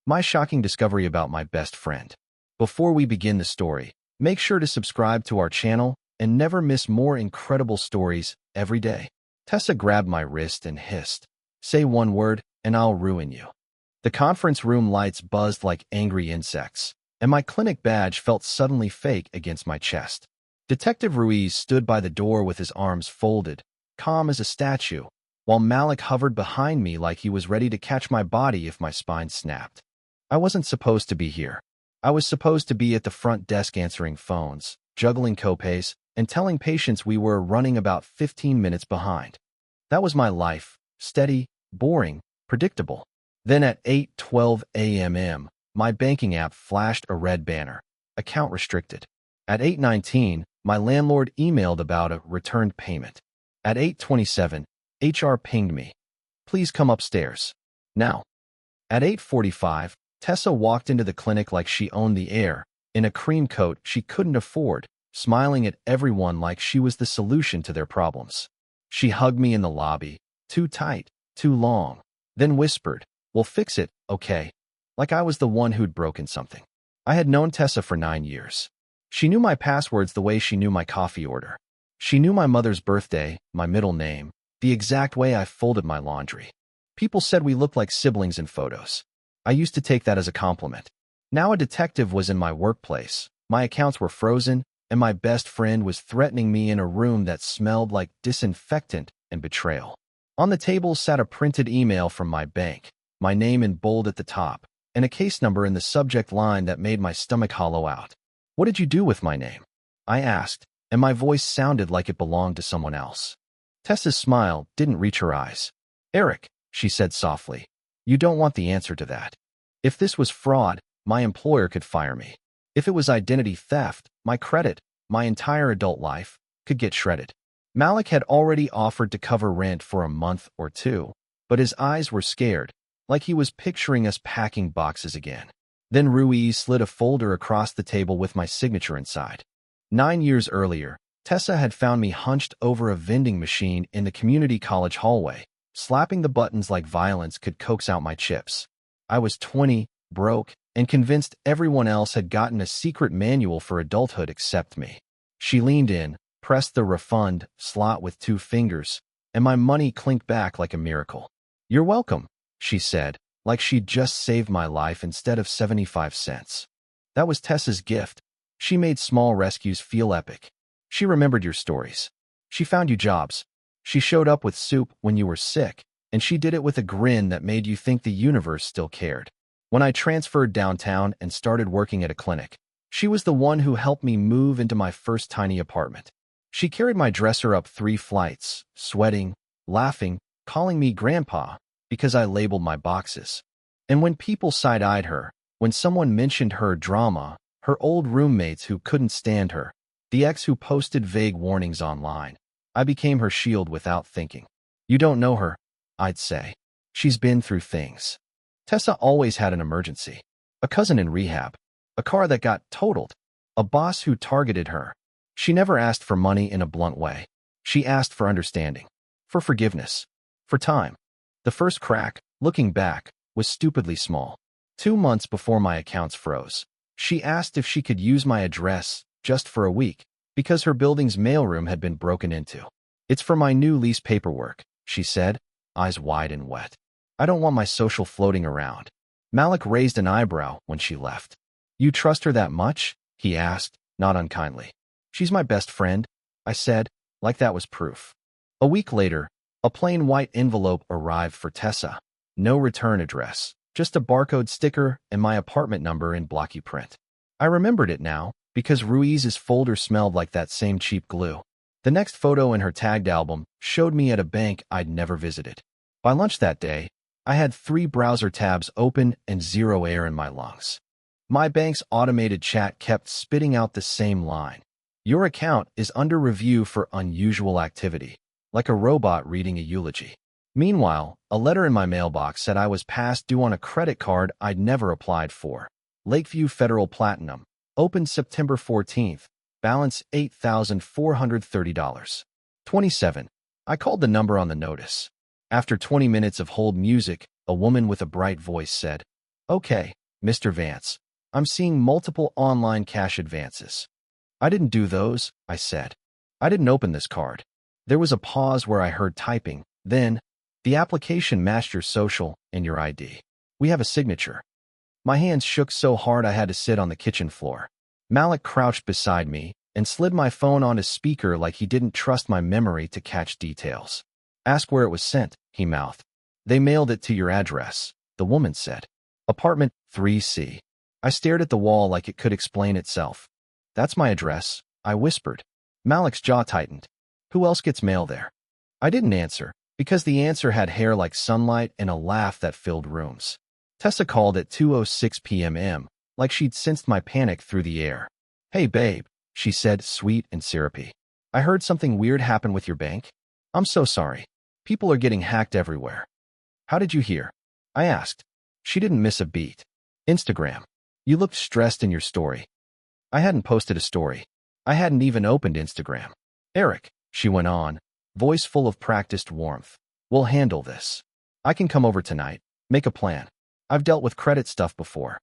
My shocking discovery about my best friend. Before we begin the story, make sure to subscribe to our channel and never miss more incredible stories every day. Tessa grabbed my wrist and hissed, "Say one word, and I'll ruin you." The conference room lights buzzed like angry insects, and my clinic badge felt suddenly fake against my chest. Detective Ruiz stood by the door with his arms folded, calm as a statue, while Malik hovered behind me like he was ready to catch my body if my spine snapped. I wasn't supposed to be here. I was supposed to be at the front desk answering phones, juggling copays, and telling patients we were running about 15 minutes behind. That was my life, steady, boring, predictable. Then at 8:12 a.m., my banking app flashed a red banner, account restricted. At 8:19, my landlord emailed about a returned payment. At 8:27, HR pinged me, "Please come upstairs. Now." At 8:45, Tessa walked into the clinic like she owned the air, in a cream coat she couldn't afford, smiling at everyone like she was the solution to their problems. She hugged me in the lobby, too tight, too long, then whispered, "We'll fix it, okay?" Like I was the one who'd broken something. I had known Tessa for 9 years. She knew my passwords the way she knew my coffee order. She knew my mother's birthday, my middle name, the exact way I folded my laundry. People said we looked like siblings in photos. I used to take that as a compliment. Now a detective was in my workplace, my accounts were frozen, and my best friend was threatening me in a room that smelled like disinfectant and betrayal. On the table sat a printed email from my bank, my name in bold at the top, and a case number in the subject line that made my stomach hollow out. "What did you do with my name?" I asked, and my voice sounded like it belonged to someone else. Tessa's smile didn't reach her eyes. "Eric," she said softly, "you don't want the answer to that. If this was fraud, my employer could fire me. If it was identity theft, my credit, my entire adult life, could get shredded." Malik had already offered to cover rent for a month or two, but his eyes were scared, like he was picturing us packing boxes again. Then Ruiz slid a folder across the table with my signature inside. 9 years earlier, Tessa had found me hunched over a vending machine in the community college hallway, slapping the buttons like violence could coax out my chips. I was 20, broke, and convinced everyone else had gotten a secret manual for adulthood except me. She leaned in, pressed the refund slot with 2 fingers, and my money clinked back like a miracle. "You're welcome," she said, like she'd just saved my life instead of 75 cents. That was Tessa's gift. She made small rescues feel epic. She remembered your stories. She found you jobs. She showed up with soup when you were sick, and she did it with a grin that made you think the universe still cared. When I transferred downtown and started working at a clinic, she was the one who helped me move into my first tiny apartment. She carried my dresser up 3 flights, sweating, laughing, calling me grandpa, because I labeled my boxes. And when people side-eyed her, when someone mentioned her drama, her old roommates who couldn't stand her, the ex who posted vague warnings online, I became her shield without thinking. "You don't know her," I'd say. "She's been through things." Tessa always had an emergency. A cousin in rehab, a car that got totaled, a boss who targeted her. She never asked for money in a blunt way. She asked for understanding, for forgiveness, for time. The first crack, looking back, was stupidly small. 2 months before my accounts froze, she asked if she could use my address just for a week, because her building's mailroom had been broken into. "It's for my new lease paperwork," she said, eyes wide and wet. "I don't want my social floating around." Malik raised an eyebrow when she left. "You trust her that much?" he asked, not unkindly. "She's my best friend," I said, like that was proof. A week later, a plain white envelope arrived for Tessa. No return address, just a barcode sticker and my apartment number in blocky print. I remembered it now, because Ruiz's folder smelled like that same cheap glue. The next photo in her tagged album showed me at a bank I'd never visited. By lunch that day, I had 3 browser tabs open and 0 air in my lungs. My bank's automated chat kept spitting out the same line. "Your account is under review for unusual activity," like a robot reading a eulogy. Meanwhile, a letter in my mailbox said I was past due on a credit card I'd never applied for. Lakeview Federal Platinum, opened September 14th, balance $8,430. 27. I called the number on the notice. After 20 minutes of hold music, a woman with a bright voice said, Okay, Mr. Vance. I'm seeing multiple online cash advances. I didn't do those, I said. I didn't open this card. There was a pause where I heard typing. Then, the application matched your social and your ID. We have a signature. My hands shook so hard I had to sit on the kitchen floor. Malik crouched beside me and slid my phone on his speaker like he didn't trust my memory to catch details. Ask where it was sent, he mouthed. They mailed it to your address, the woman said. Apartment 3C. I stared at the wall like it could explain itself. That's my address, I whispered. Malik's jaw tightened. Who else gets mail there? I didn't answer, because the answer had hair like sunlight and a laugh that filled rooms. Tessa called at 2:06 p.m., like she'd sensed my panic through the air. Hey, babe, she said, sweet and syrupy. I heard something weird happen with your bank. I'm so sorry. People are getting hacked everywhere. How did you hear? I asked. She didn't miss a beat. Instagram. You looked stressed in your story. I hadn't posted a story. I hadn't even opened Instagram. Eric, she went on, voice full of practiced warmth. We'll handle this. I can come over tonight. Make a plan. I've dealt with credit stuff before.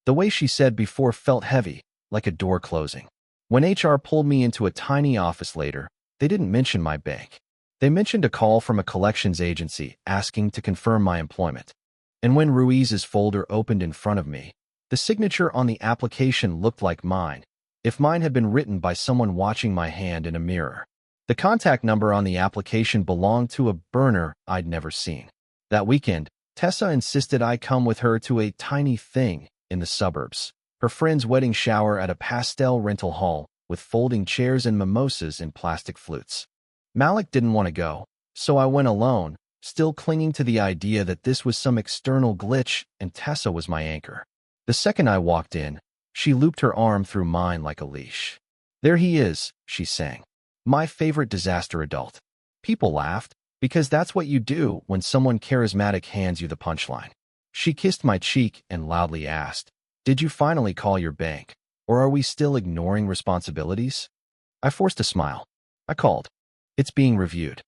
The way she said before felt heavy, like a door closing. When HR pulled me into a tiny office later, they didn't mention my bank. They mentioned a call from a collections agency asking to confirm my employment. And when Ruiz's folder opened in front of me, the signature on the application looked like mine, if mine had been written by someone watching my hand in a mirror. The contact number on the application belonged to a burner I'd never seen. That weekend, Tessa insisted I come with her to a tiny thing in the suburbs, her friend's wedding shower at a pastel rental hall with folding chairs and mimosas in plastic flutes. Malik didn't want to go, so I went alone, still clinging to the idea that this was some external glitch and Tessa was my anchor. The second I walked in, she looped her arm through mine like a leash. There he is, she sang. My favorite disaster adult. People laughed, because that's what you do when someone charismatic hands you the punchline. She kissed my cheek and loudly asked, Did you finally call your bank, or are we still ignoring responsibilities? I forced a smile. I called. It's being reviewed.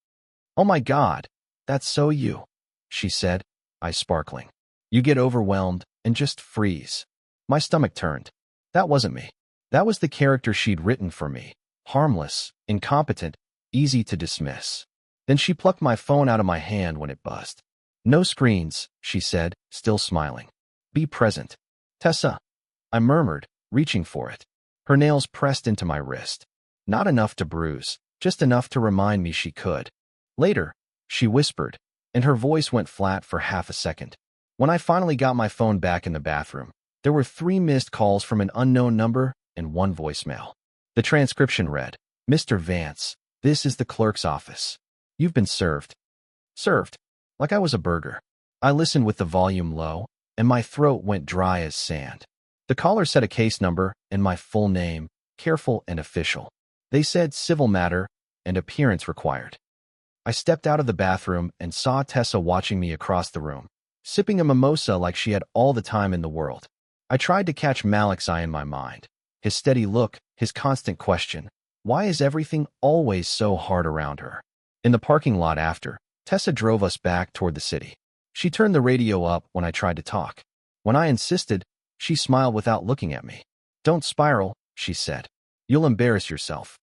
Oh my God, that's so you, she said, eyes sparkling. You get overwhelmed and just freeze. My stomach turned. That wasn't me. That was the character she'd written for me. Harmless, incompetent, easy to dismiss. Then she plucked my phone out of my hand when it buzzed. No screens, she said, still smiling. Be present. Tessa, I murmured, reaching for it. Her nails pressed into my wrist. Not enough to bruise, just enough to remind me she could. Later, she whispered, and her voice went flat for half a second. When I finally got my phone back in the bathroom, there were 3 missed calls from an unknown number and 1 voicemail. The transcription read, Mr. Vance, this is the clerk's office. You've been served. Served. Like I was a burger. I listened with the volume low, and my throat went dry as sand. The caller said a case number and my full name, careful and official. They said civil matter and appearance required. I stepped out of the bathroom and saw Tessa watching me across the room, sipping a mimosa like she had all the time in the world. I tried to catch Malik's eye in my mind. His steady look, his constant question. Why is everything always so hard around her? In the parking lot after, Tessa drove us back toward the city. She turned the radio up when I tried to talk. When I insisted, she smiled without looking at me. Don't spiral, she said. You'll embarrass yourself.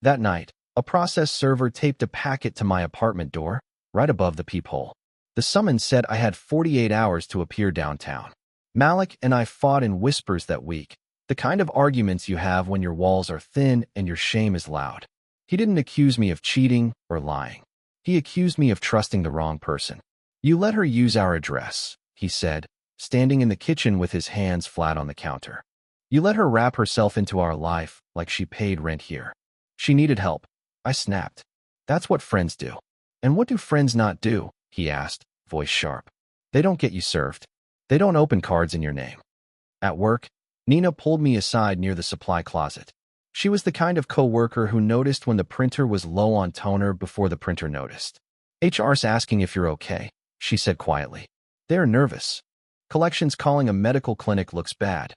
That night, a process server taped a packet to my apartment door, right above the peephole. The summons said I had 48 hours to appear downtown. Malik and I fought in whispers that week, the kind of arguments you have when your walls are thin and your shame is loud. He didn't accuse me of cheating or lying. He accused me of trusting the wrong person. You let her use our address, he said, standing in the kitchen with his hands flat on the counter. You let her wrap herself into our life like she paid rent here. She needed help. I snapped. That's what friends do. And what do friends not do? He asked, voice sharp. They don't get you served. They don't open cards in your name. At work, Nina pulled me aside near the supply closet. She was the kind of coworker who noticed when the printer was low on toner before the printer noticed. HR's asking if you're okay, she said quietly. They're nervous. Collections calling a medical clinic looks bad.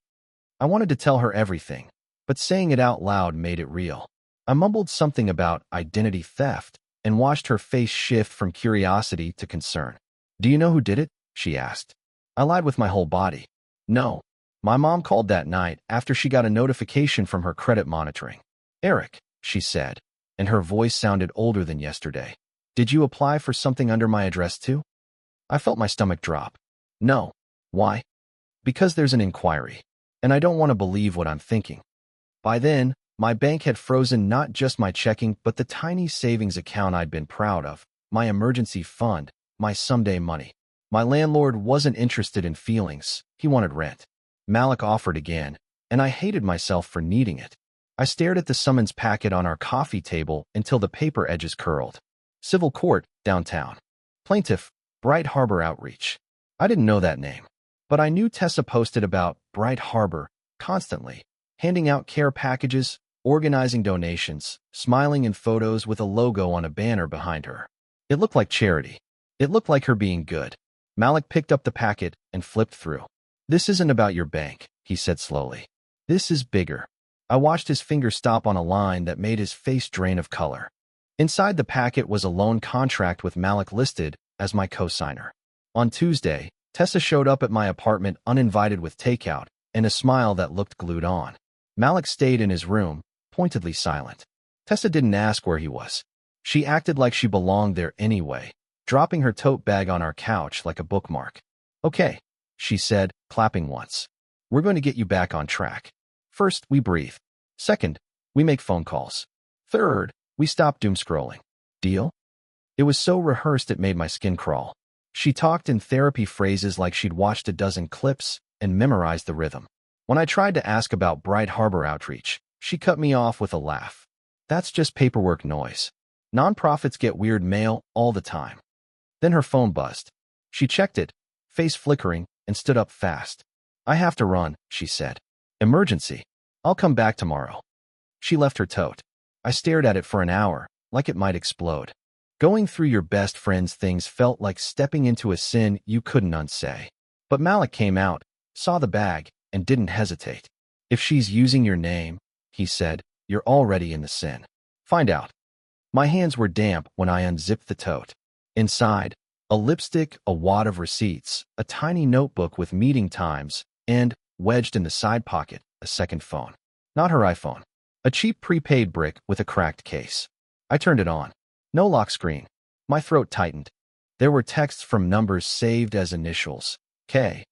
I wanted to tell her everything, but saying it out loud made it real. I mumbled something about identity theft and watched her face shift from curiosity to concern. Do you know who did it? She asked. I lied with my whole body. No. My mom called that night after she got a notification from her credit monitoring. Eric, she said, and her voice sounded older than yesterday. Did you apply for something under my address too? I felt my stomach drop. No. Why? Because there's an inquiry, and I don't want to believe what I'm thinking. By then, my bank had frozen not just my checking but the tiny savings account I'd been proud of, my emergency fund, my someday money. My landlord wasn't interested in feelings, he wanted rent. Malik offered again, and I hated myself for needing it. I stared at the summons packet on our coffee table until the paper edges curled. Civil Court, downtown. Plaintiff, Bright Harbor Outreach. I didn't know that name, but I knew Tessa posted about Bright Harbor constantly, handing out care packages, organizing donations, smiling in photos with a logo on a banner behind her. It looked like charity. It looked like her being good. Malik picked up the packet and flipped through. This isn't about your bank, he said slowly. This is bigger. I watched his finger stop on a line that made his face drain of color. Inside the packet was a loan contract with Malik listed as my co-signer. On Tuesday, Tessa showed up at my apartment uninvited with takeout and a smile that looked glued on. Malik stayed in his room, pointedly silent. Tessa didn't ask where he was. She acted like she belonged there anyway, dropping her tote bag on our couch like a bookmark. Okay, she said, clapping once. We're going to get you back on track. First, we breathe. Second, we make phone calls. Third, we stop doom scrolling. Deal? It was so rehearsed it made my skin crawl. She talked in therapy phrases like she'd watched a dozen clips and memorized the rhythm. When I tried to ask about Bright Harbor Outreach, she cut me off with a laugh. That's just paperwork noise. Nonprofits get weird mail all the time. Then her phone buzzed. She checked it, face flickering, and stood up fast. I have to run, she said. Emergency. I'll come back tomorrow. She left her tote. I stared at it for an hour, like it might explode. Going through your best friend's things felt like stepping into a sin you couldn't unsay. But Malik came out, saw the bag, and didn't hesitate. If she's using your name, he said, you're already in the sin. Find out. My hands were damp when I unzipped the tote. Inside, a lipstick, a wad of receipts, a tiny notebook with meeting times, and, wedged in the side pocket, a second phone. Not her iPhone. A cheap prepaid brick with a cracked case. I turned it on. No lock screen. My throat tightened. There were texts from numbers saved as initials. K.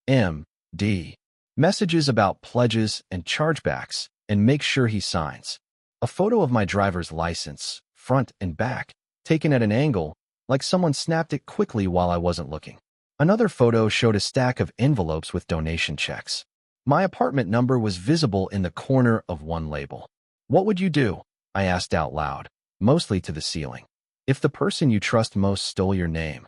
M. D. Messages about pledges and chargebacks, and make sure he signs. A photo of my driver's license, front and back, taken at an angle, like someone snapped it quickly while I wasn't looking. Another photo showed a stack of envelopes with donation checks. My apartment number was visible in the corner of one label. What would you do? I asked out loud, mostly to the ceiling. If the person you trust most stole your name.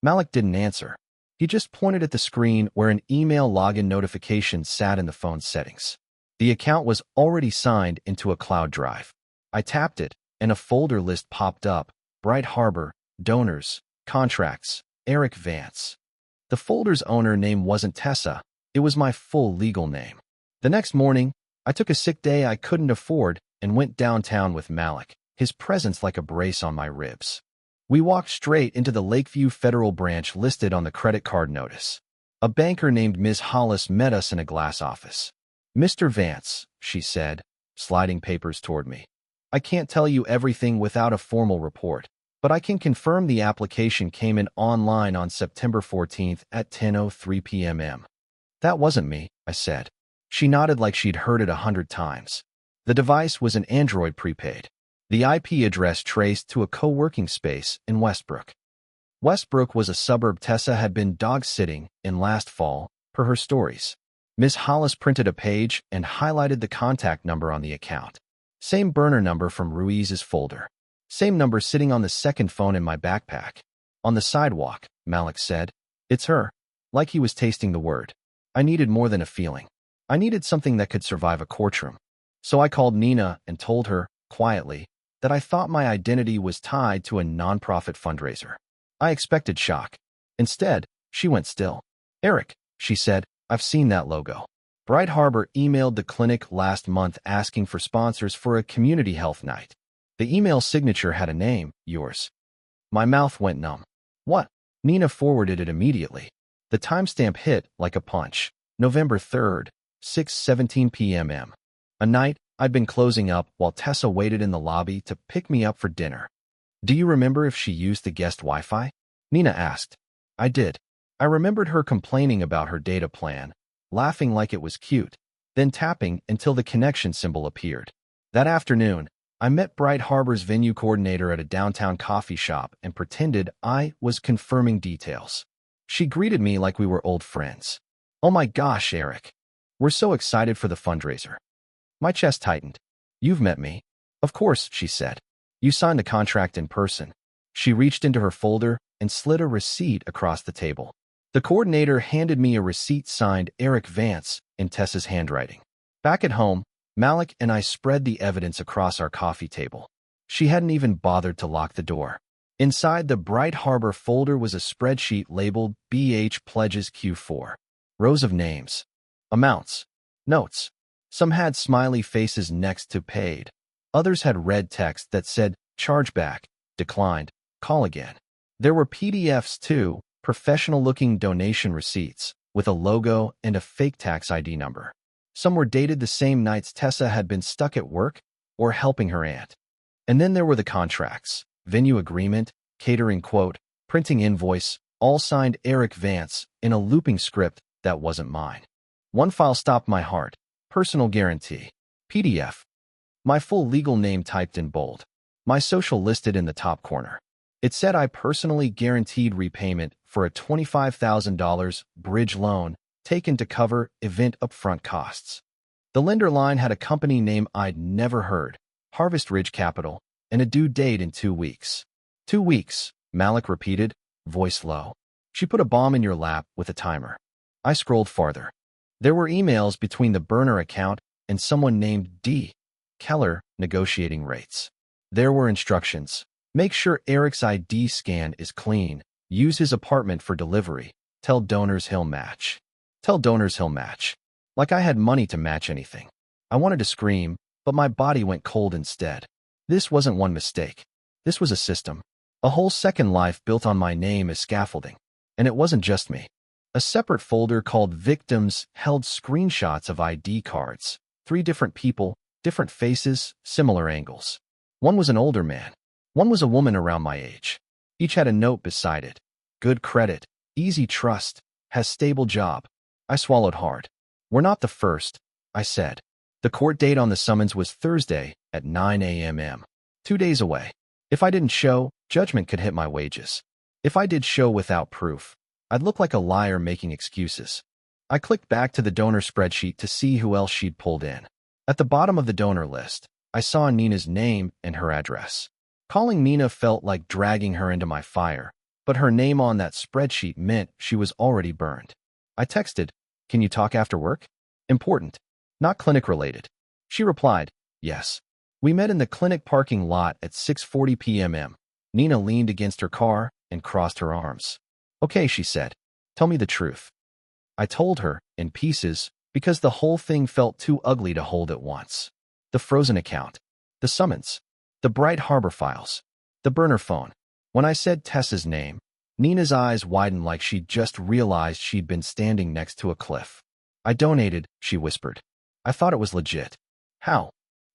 Malik didn't answer. He just pointed at the screen where an email login notification sat in the phone's settings. The account was already signed into a cloud drive. I tapped it, and a folder list popped up. Bright Harbor, donors, contracts, Eric Vance. The folder's owner name wasn't Tessa. It was my full legal name. The next morning, I took a sick day I couldn't afford and went downtown with Malik, his presence like a brace on my ribs. We walked straight into the Lakeview Federal branch listed on the credit card notice. A banker named Ms. Hollis met us in a glass office. Mr. Vance, she said, sliding papers toward me. I can't tell you everything without a formal report, but I can confirm the application came in online on September 14th at 10:03 p.m. That wasn't me, I said. She nodded like she'd heard it 100 times. The device was an Android prepaid. The IP address traced to a co-working space in Westbrook. Westbrook was a suburb Tessa had been dog-sitting in last fall, per her stories. Ms. Hollis printed a page and highlighted the contact number on the account. Same burner number from Ruiz's folder. Same number sitting on the second phone in my backpack. On the sidewalk, Malik said. It's her. Like he was tasting the word. I needed more than a feeling. I needed something that could survive a courtroom. So I called Nina and told her, quietly, that I thought my identity was tied to a nonprofit fundraiser. I expected shock. Instead, she went still. Eric, she said, I've seen that logo. Bright Harbor emailed the clinic last month asking for sponsors for a community health night. The email signature had a name, yours. My mouth went numb. What? Nina forwarded it immediately. The timestamp hit like a punch. November 3rd, 6:17 p.m. A night I'd been closing up while Tessa waited in the lobby to pick me up for dinner. Do you remember if she used the guest Wi-Fi? Nina asked. I did. I remembered her complaining about her data plan, laughing like it was cute, then tapping until the connection symbol appeared. That afternoon, I met Bright Harbor's venue coordinator at a downtown coffee shop and pretended I was confirming details. She greeted me like we were old friends. Oh my gosh, Eric. We're so excited for the fundraiser. My chest tightened. You've met me. Of course, she said. You signed the contract in person. She reached into her folder and slid a receipt across the table. The coordinator handed me a receipt signed Eric Vance in Tessa's handwriting. Back at home, Malik and I spread the evidence across our coffee table. She hadn't even bothered to lock the door. Inside the Bright Harbor folder was a spreadsheet labeled BH Pledges Q4. Rows of names, amounts, notes. Some had smiley faces next to paid. Others had red text that said chargeback, declined, call again. There were PDFs too, professional-looking donation receipts with a logo and a fake tax ID number. Some were dated the same nights Tessa had been stuck at work or helping her aunt. And then there were the contracts, venue agreement, catering quote, printing invoice, all signed Eric Vance in a looping script that wasn't mine. One file stopped my heart. Personal guarantee. PDF. My full legal name typed in bold. My social listed in the top corner. It said I personally guaranteed repayment for a $25,000 bridge loan taken to cover event upfront costs. The lender line had a company name I'd never heard, Harvest Ridge Capital, and a due date in 2 weeks. 2 weeks, Malik repeated, voice low. She put a bomb in your lap with a timer. I scrolled farther. There were emails between the burner account and someone named D. Keller negotiating rates. There were instructions. Make sure Eric's ID scan is clean. Use his apartment for delivery. Tell donors he'll match. Tell donors he'll match. Like I had money to match anything. I wanted to scream, but my body went cold instead. This wasn't one mistake. This was a system. A whole second life built on my name as scaffolding. And it wasn't just me. A separate folder called Victims held screenshots of ID cards. 3 different people, different faces, similar angles. One was an older man. One was a woman around my age. Each had a note beside it. Good credit, easy trust, has stable job. I swallowed hard. We're not the first, I said. The court date on the summons was Thursday at 9 a.m. 2 days away. If I didn't show, judgment could hit my wages. If I did show without proof, I'd look like a liar making excuses. I clicked back to the donor spreadsheet to see who else she'd pulled in. At the bottom of the donor list, I saw Nina's name and her address. Calling Nina felt like dragging her into my fire, but her name on that spreadsheet meant she was already burned. I texted, "Can you talk after work? Important, not clinic-related." She replied, "Yes." We met in the clinic parking lot at 6:40 p.m. Nina leaned against her car and crossed her arms. "Okay," she said. "Tell me the truth." I told her, in pieces, because the whole thing felt too ugly to hold at once. The frozen account, the summons, the Bright Harbor files, the burner phone. When I said Tessa's name, Nina's eyes widened like she'd just realized she'd been standing next to a cliff. "I donated," she whispered. "I thought it was legit." "How?"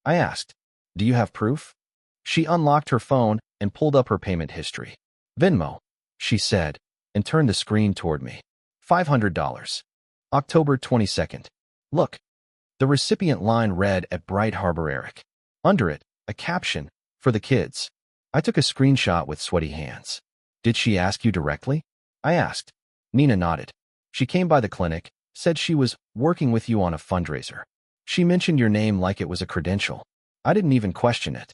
I asked. "Do you have proof?" She unlocked her phone and pulled up her payment history. "Venmo," she said, and turned the screen toward me. $500. October 22nd. Look. The recipient line read at Bright Harbor Eric. Under it, a caption, "For the kids." I took a screenshot with sweaty hands. "Did she ask you directly?" I asked. Nina nodded. "She came by the clinic, said she was working with you on a fundraiser. She mentioned your name like it was a credential. I didn't even question it."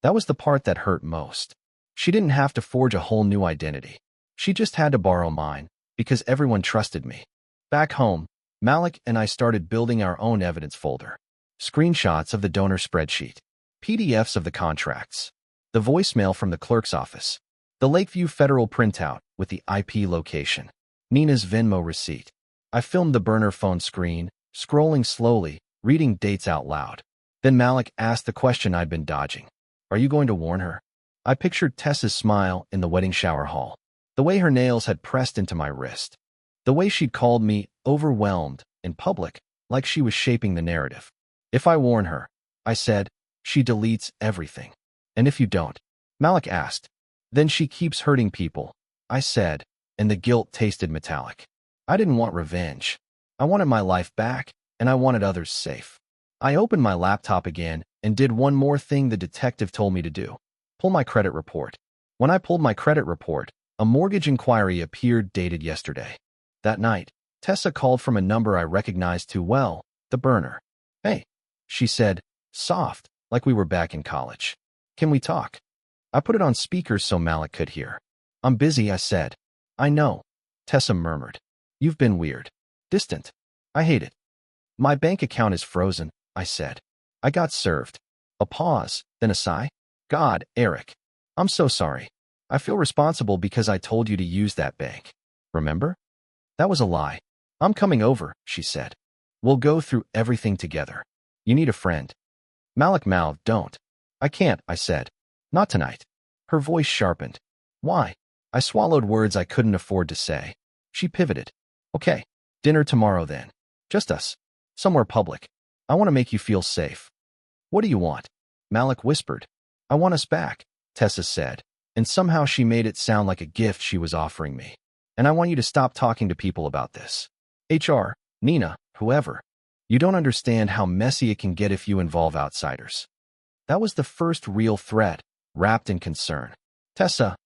That was the part that hurt most. She didn't have to forge a whole new identity. She just had to borrow mine, because everyone trusted me. Back home, Malik and I started building our own evidence folder. Screenshots of the donor spreadsheet, PDFs of the contracts, the voicemail from the clerk's office, the Lakeview Federal printout with the IP location, Nina's Venmo receipt. I filmed the burner phone screen, scrolling slowly, reading dates out loud. Then Malik asked the question I'd been dodging. "Are you going to warn her?" I pictured Tessa's smile in the wedding shower hall, the way her nails had pressed into my wrist. The way she'd called me overwhelmed in public, like she was shaping the narrative. If I warn her, I said, she deletes everything. And if you don't? Malik asked. Then she keeps hurting people, I said, and the guilt tasted metallic. I didn't want revenge. I wanted my life back, and I wanted others safe. I opened my laptop again and did one more thing the detective told me to do. Pull my credit report. When I pulled my credit report, a mortgage inquiry appeared dated yesterday. That night, Tessa called from a number I recognized too well, the burner. Hey, she said, soft, like we were back in college. Can we talk? I put it on speaker so Malik could hear. I'm busy, I said. I know, Tessa murmured. You've been weird. Distant. I hate it. My bank account is frozen, I said. I got served. A pause, then a sigh. God, Eric. I'm so sorry. I feel responsible because I told you to use that bank. Remember? That was a lie. I'm coming over, she said. We'll go through everything together. You need a friend. Malik mouthed, don't. I can't, I said. Not tonight. Her voice sharpened. Why? I swallowed words I couldn't afford to say. She pivoted. Okay, dinner tomorrow then. Just us. Somewhere public. I want to make you feel safe. What do you want? Malik whispered. I want us back, Tessa said, and somehow she made it sound like a gift she was offering me. And I want you to stop talking to people about this. HR, Nina, whoever. You don't understand how messy it can get if you involve outsiders. That was the first real threat, wrapped in concern. Tessa,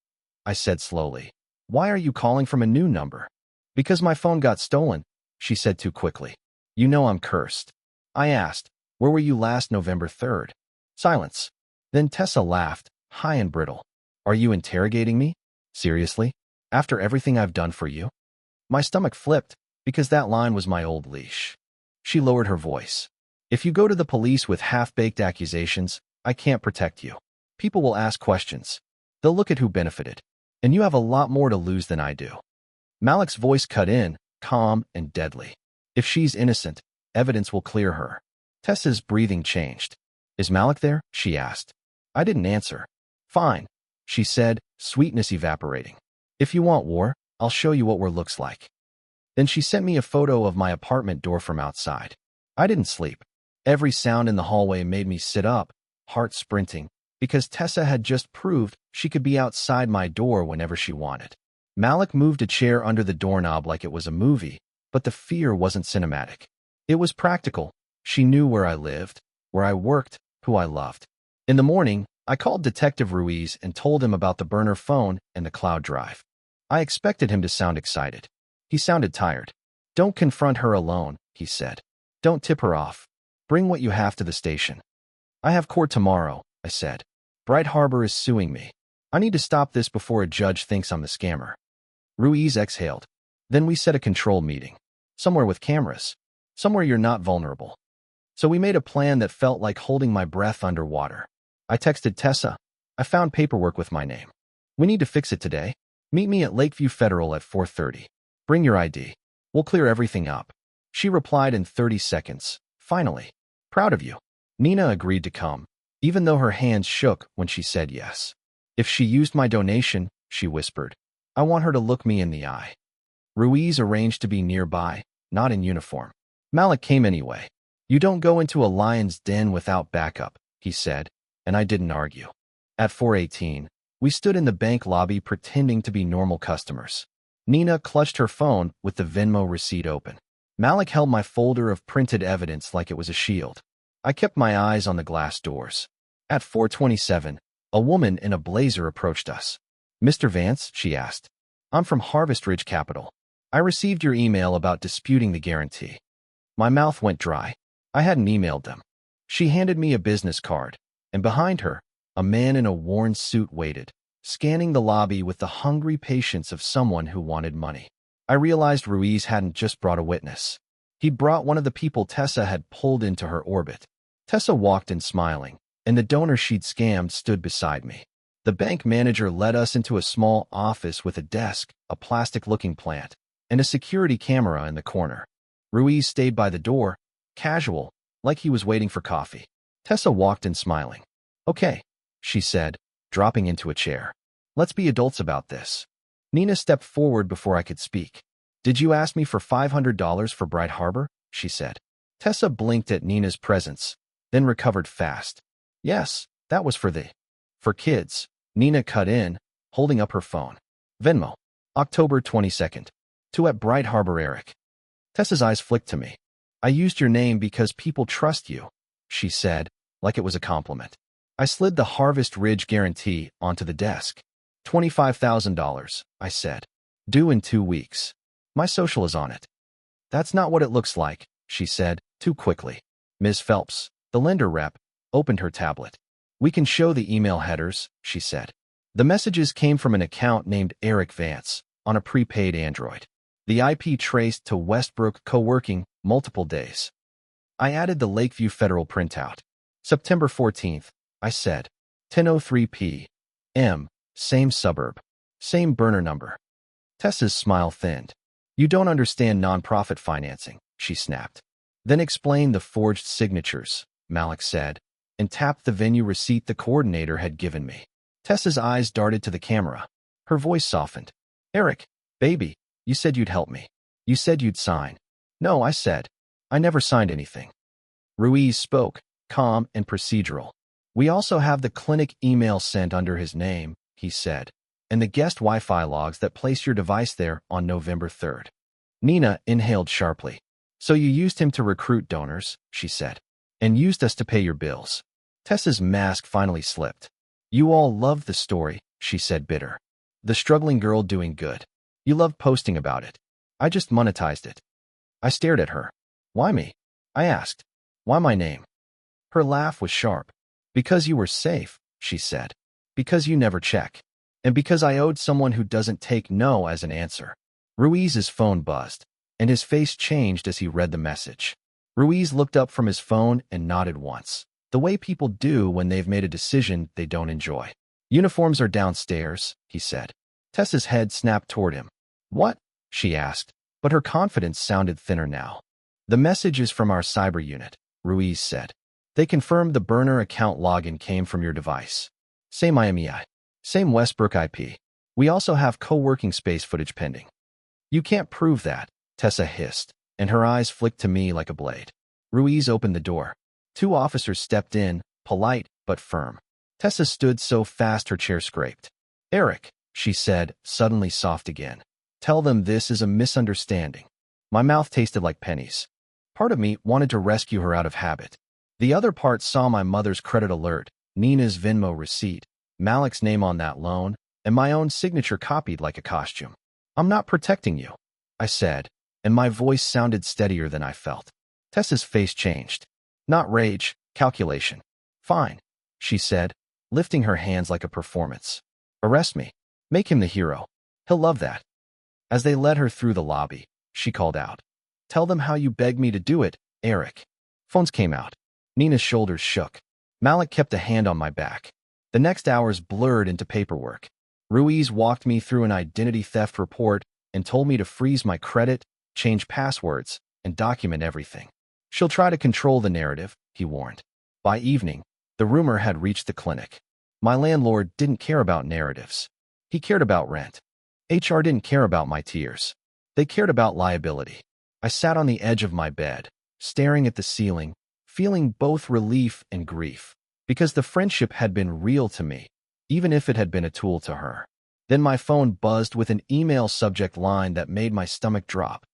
I said slowly, why are you calling from a new number? Because my phone got stolen, she said too quickly. You know I'm cursed. I asked, where were you last November 3rd? Silence. Then Tessa laughed, high and brittle. Are you interrogating me? Seriously? After everything I've done for you? My stomach flipped, because that line was my old leash. She lowered her voice. If you go to the police with half-baked accusations, I can't protect you. People will ask questions. They'll look at who benefited. And you have a lot more to lose than I do. Malik's voice cut in, calm and deadly. If she's innocent, evidence will clear her. Tessa's breathing changed. Is Malik there? She asked. I didn't answer. Fine, she said, sweetness evaporating. If you want war, I'll show you what war looks like. Then she sent me a photo of my apartment door from outside. I didn't sleep. Every sound in the hallway made me sit up, heart sprinting, because Tessa had just proved she could be outside my door whenever she wanted. Malik moved a chair under the doorknob like it was a movie, but the fear wasn't cinematic. It was practical. She knew where I lived, where I worked, who I loved. In the morning, I called Detective Ruiz and told him about the burner phone and the cloud drive. I expected him to sound excited. He sounded tired. Don't confront her alone, he said. Don't tip her off. Bring what you have to the station. I have court tomorrow, I said. Bright Harbor is suing me. I need to stop this before a judge thinks I'm the scammer. Ruiz exhaled. Then we set a control meeting. Somewhere with cameras. Somewhere you're not vulnerable. So we made a plan that felt like holding my breath underwater. I texted Tessa. I found paperwork with my name. We need to fix it today. Meet me at Lakeview Federal at 4:30. Bring your ID. We'll clear everything up. She replied in 30 seconds. Finally. Proud of you. Nina agreed to come, even though her hands shook when she said yes. If she used my donation, she whispered, I want her to look me in the eye. Ruiz arranged to be nearby, not in uniform. Malik came anyway. You don't go into a lion's den without backup, he said, and I didn't argue. At 4:18, we stood in the bank lobby pretending to be normal customers. Nina clutched her phone with the Venmo receipt open. Malik held my folder of printed evidence like it was a shield. I kept my eyes on the glass doors. At 4:27, a woman in a blazer approached us. Mr. Vance, she asked. I'm from Harvest Ridge Capital. I received your email about disputing the guarantee. My mouth went dry. I hadn't emailed them. She handed me a business card, and behind her, a man in a worn suit waited, scanning the lobby with the hungry patience of someone who wanted money. I realized Ruiz hadn't just brought a witness. He'd brought one of the people Tessa had pulled into her orbit. Tessa walked in smiling, and the donor she'd scammed stood beside me. The bank manager led us into a small office with a desk, a plastic-looking plant, and a security camera in the corner. Ruiz stayed by the door, casual, like he was waiting for coffee. Tessa walked in smiling. Okay, she said, dropping into a chair. Let's be adults about this. Nina stepped forward before I could speak. Did you ask me for $500 for Bright Harbor? She said. Tessa blinked at Nina's presence, then recovered fast. Yes, that was for kids. Nina cut in, holding up her phone. Venmo. October 22nd. To at Bright Harbor Eric. Tessa's eyes flicked to me. I used your name because people trust you, she said, like it was a compliment. I slid the Harvest Ridge guarantee onto the desk. $25,000, I said. Due in 2 weeks. My social is on it. That's not what it looks like, she said, too quickly. Ms. Phelps, the lender rep, opened her tablet. We can show the email headers, she said. The messages came from an account named Eric Vance on a prepaid Android. The IP traced to Westbrook co-working multiple days. I added the Lakeview Federal printout. September 14th, I said. 10:03 p.m. Same suburb. Same burner number. Tessa's smile thinned. You don't understand nonprofit financing, she snapped. Then explain the forged signatures, Malik said, and tapped the venue receipt the coordinator had given me. Tessa's eyes darted to the camera. Her voice softened. Eric, baby, you said you'd help me. You said you'd sign. No, I said. I never signed anything. Ruiz spoke, calm and procedural. We also have the clinic email sent under his name, he said, and the guest Wi-Fi logs that place your device there on November 3rd. Nina inhaled sharply. So you used him to recruit donors, she said, and used us to pay your bills. Tessa's mask finally slipped. You all loved the story, she said bitter. The struggling girl doing good. You loved posting about it. I just monetized it. I stared at her. Why me? I asked. Why my name? Her laugh was sharp. Because you were safe, she said. Because you never check. And because I owed someone who doesn't take no as an answer. Ruiz's phone buzzed, and his face changed as he read the message. Ruiz looked up from his phone and nodded once, the way people do when they've made a decision they don't enjoy. Uniforms are downstairs, he said. Tessa's head snapped toward him. What? She asked, but her confidence sounded thinner now. The message is from our cyber unit, Ruiz said. They confirmed the burner account login came from your device. Same IMEI. Same Westbrook IP. We also have co-working space footage pending. You can't prove that, Tessa hissed, and her eyes flicked to me like a blade. Ruiz opened the door. 2 officers stepped in, polite but firm. Tessa stood so fast her chair scraped. Eric, she said, suddenly soft again. Tell them this is a misunderstanding. My mouth tasted like pennies. Part of me wanted to rescue her out of habit. The other part saw my mother's credit alert, Nina's Venmo receipt, Malik's name on that loan, and my own signature copied like a costume. I'm not protecting you, I said, and my voice sounded steadier than I felt. Tessa's face changed. Not rage, calculation. Fine, she said, lifting her hands like a performance. Arrest me. Make him the hero. He'll love that. As they led her through the lobby, she called out. Tell them how you begged me to do it, Eric. Phones came out. Nina's shoulders shook. Malik kept a hand on my back. The next hours blurred into paperwork. Ruiz walked me through an identity theft report and told me to freeze my credit, change passwords, and document everything. She'll try to control the narrative, he warned. By evening, the rumor had reached the clinic. My landlord didn't care about narratives. He cared about rent. HR didn't care about my tears. They cared about liability. I sat on the edge of my bed, staring at the ceiling, feeling both relief and grief, because the friendship had been real to me, even if it had been a tool to her. Then my phone buzzed with an email subject line that made my stomach drop.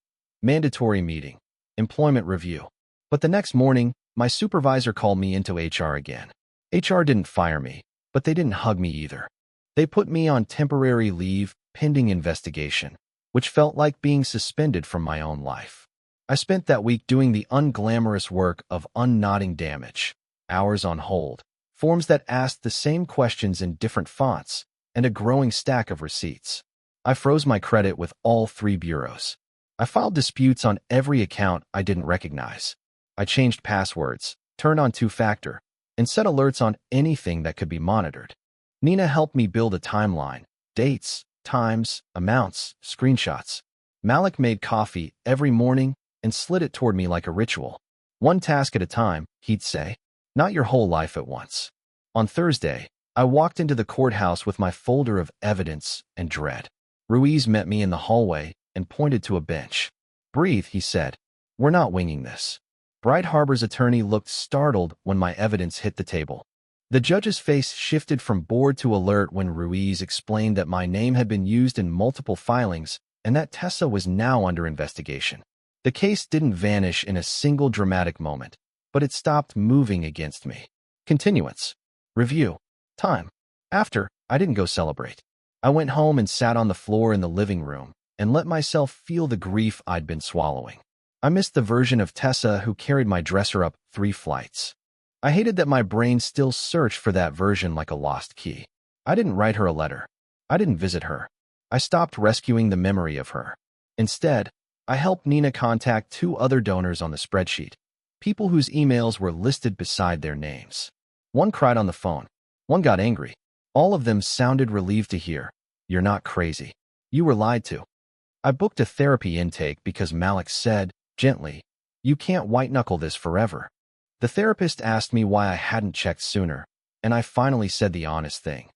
Mandatory meeting. Employment review. But the next morning, my supervisor called me into HR again. HR didn't fire me, but they didn't hug me either. They put me on temporary leave, pending investigation, which felt like being suspended from my own life. I spent that week doing the unglamorous work of unknotting damage, hours on hold, forms that asked the same questions in different fonts, and a growing stack of receipts. I froze my credit with all 3 bureaus. I filed disputes on every account I didn't recognize. I changed passwords, turned on 2-factor, and set alerts on anything that could be monitored. Nina helped me build a timeline, dates, times, amounts, screenshots. Malik made coffee every morning and slid it toward me like a ritual. One task at a time, he'd say, not your whole life at once. On Thursday, I walked into the courthouse with my folder of evidence and dread. Ruiz met me in the hallway, and pointed to a bench. "Breathe," he said. "We're not winging this." Bright Harbor's attorney looked startled when my evidence hit the table. The judge's face shifted from bored to alert when Ruiz explained that my name had been used in multiple filings and that Tessa was now under investigation. The case didn't vanish in a single dramatic moment, but it stopped moving against me. Continuance. Review. Time. After, I didn't go celebrate. I went home and sat on the floor in the living room and let myself feel the grief I'd been swallowing. I missed the version of Tessa who carried my dresser up 3 flights. I hated that my brain still searched for that version like a lost key. I didn't write her a letter. I didn't visit her. I stopped rescuing the memory of her. Instead, I helped Nina contact 2 other donors on the spreadsheet, people whose emails were listed beside their names. One cried on the phone. One got angry. All of them sounded relieved to hear, "You're not crazy. You were lied to." I booked a therapy intake because Malik said, gently, "You can't white-knuckle this forever." The therapist asked me why I hadn't checked sooner, and I finally said the honest thing.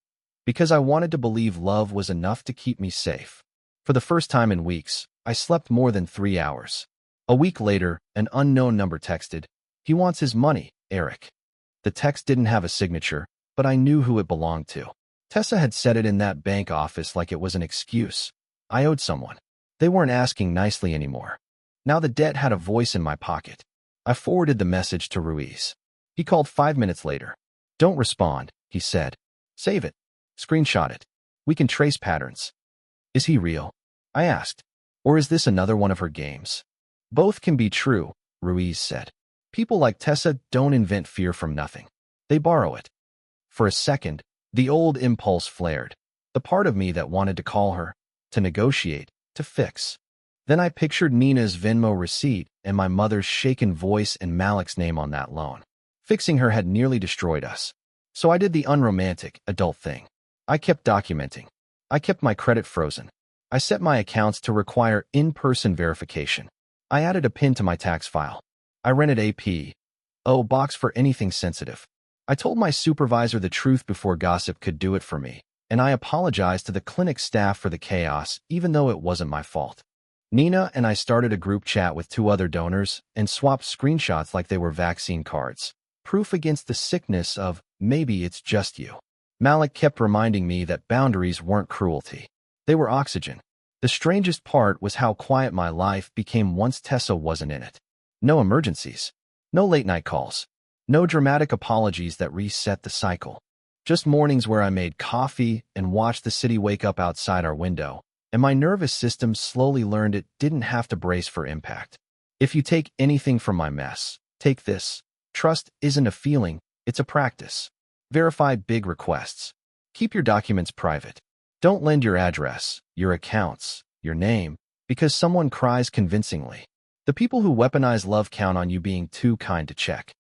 Because I wanted to believe love was enough to keep me safe. For the first time in weeks, I slept more than 3 hours. A week later, an unknown number texted, "He wants his money, Eric." The text didn't have a signature, but I knew who it belonged to. Tessa had said it in that bank office like it was an excuse. I owed someone. They weren't asking nicely anymore. Now the debt had a voice in my pocket. I forwarded the message to Ruiz. He called 5 minutes later. "Don't respond," he said. "Save it. Screenshot it. We can trace patterns." "Is he real?" I asked. "Or is this another one of her games?" "Both can be true," Ruiz said. "People like Tessa don't invent fear from nothing. They borrow it." For a second, the old impulse flared. The part of me that wanted to call her, to negotiate, to fix. Then I pictured Nina's Venmo receipt and my mother's shaken voice and Malik's name on that loan. Fixing her had nearly destroyed us. So I did the unromantic, adult thing. I kept documenting. I kept my credit frozen. I set my accounts to require in-person verification. I added a PIN to my tax file. I rented a P.O. box for anything sensitive. I told my supervisor the truth before gossip could do it for me, and I apologized to the clinic staff for the chaos, even though it wasn't my fault. Nina and I started a group chat with 2 other donors and swapped screenshots like they were vaccine cards. Proof against the sickness of, maybe it's just you. Malik kept reminding me that boundaries weren't cruelty. They were oxygen. The strangest part was how quiet my life became once Tessa wasn't in it. No emergencies. No late-night calls. No dramatic apologies that reset the cycle. Just mornings where I made coffee and watched the city wake up outside our window, and my nervous system slowly learned it didn't have to brace for impact. If you take anything from my mess, take this. Trust isn't a feeling, it's a practice. Verify big requests. Keep your documents private. Don't lend your address, your accounts, your name, because someone cries convincingly. The people who weaponize love count on you being too kind to check.